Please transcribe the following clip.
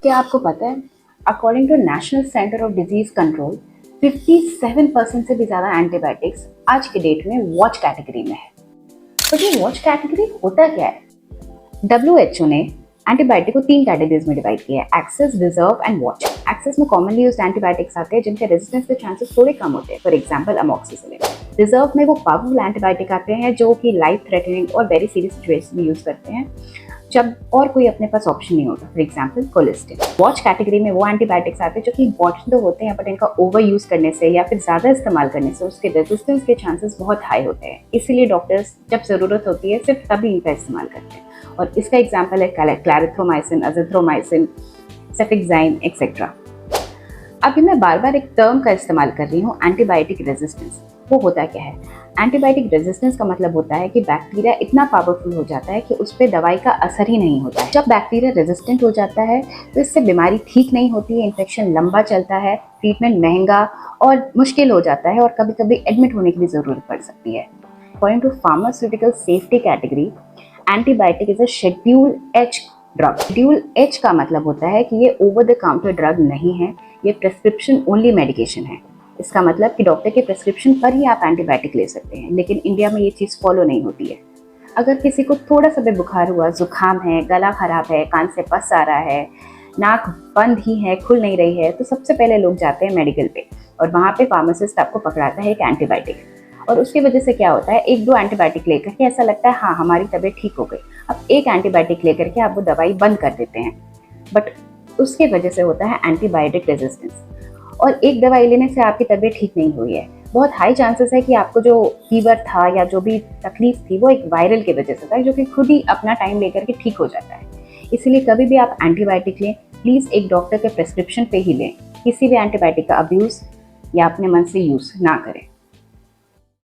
क्या आपको पता है, according to national centre of disease control 57% से भी ज़्यादा एंटीबायोटिक्स आज के डेट में वॉच कैटेगरी में है। तो ये वॉच कैटेगरी होता क्या है? WHO ने एंटीबायोटिक को 3 कैटेगरीज में डिवाइड किया है, access, reserve and watch. Access में कॉमनली यूज्ड एंटीबायोटिक्स आते हैं जिनके रेजिस्टेंस के चांसेस थोड़े कम होते हैं, फॉर एग्जांपल अमॉक्सिसिलिन। रिजर्व में वो पावरफुल एंटीबायोटिक आते हैं जो कि लाइफ थ्रेटनिंग और वेरी सीरियस सिचुएशन में यूज करते हैं जब और कोई अपने पास ऑप्शन नहीं होता, for example colistin. Watch category में वो एंटीबायोटिक्स आते हैं जो कि इंपॉर्टेंट तो होते हैं, बट इनका ओवर यूज करने से या फिर ज़्यादा इस्तेमाल करने से उसके रेजिस्टेंस के चांसेस बहुत हाई होते हैं। इसीलिए डॉक्टर्स जब ज़रूरत होती है सिर्फ तभी इनका इस्तेमाल करते हैं। और इसका एग्जाम्पल है क्लैरिथ्रोमाइसिन, अजिथ्रोमाइसिन, सेफिक्साइन एक्सेट्रा। अभी मैं बार बार एक टर्म का इस्तेमाल कर रही हूँ, एंटीबायोटिक रेजिस्टेंस। वो होता क्या है? एंटीबायोटिक रेजिस्टेंस का मतलब होता है कि बैक्टीरिया इतना पावरफुल हो जाता है कि उस पर दवाई का असर ही नहीं होता है। जब बैक्टीरिया रेजिस्टेंट हो जाता है तो इससे बीमारी ठीक नहीं होती है, इन्फेक्शन लंबा चलता है, ट्रीटमेंट महंगा और मुश्किल हो जाता है और कभी कभी एडमिट होने की भी ज़रूरत पड़ सकती है। According to pharmaceutical safety category, antibiotic is a schedule H drug. Schedule H का मतलब होता है कि ये ओवर द काउंटर ड्रग नहीं है, ये प्रेस्क्रिप्शन ओनली मेडिकेशन है। इसका मतलब कि डॉक्टर के प्रेस्क्रिप्शन पर ही आप एंटीबायोटिक ले सकते हैं, लेकिन इंडिया में ये चीज़ फॉलो नहीं होती है। अगर किसी को थोड़ा सा भी बुखार हुआ, जुकाम है, गला खराब है, कान से पस आ रहा है, नाक बंद ही है, खुल नहीं रही है, तो सबसे पहले लोग जाते हैं मेडिकल पे और वहाँ पे फार्मासिस्ट आपको पकड़ाता है एक एंटीबायोटिक। और उसकी वजह से क्या होता है, 1-2 एंटीबायोटिक लेकर के ऐसा लगता है हाँ हमारी तबीयत ठीक हो गई। अब एक एंटीबायोटिक लेकर के आप वो दवाई बंद कर देते हैं, बट उसके वजह से होता है एंटीबायोटिक रेजिस्टेंस। और एक दवाई लेने से आपकी तबीयत ठीक नहीं हुई है, बहुत हाई चांसेस है कि आपको जो फीवर था या जो भी तकलीफ थी वो एक वायरल की वजह से था, जो कि खुद ही अपना टाइम लेकर के ठीक हो जाता है। इसलिए कभी भी आप एंटीबायोटिक लें, प्लीज़ एक डॉक्टर के प्रेस्क्रिप्शन पे ही लें। किसी भी एंटीबायोटिक का अब्यूज़ या अपने मन से यूज़ ना करें।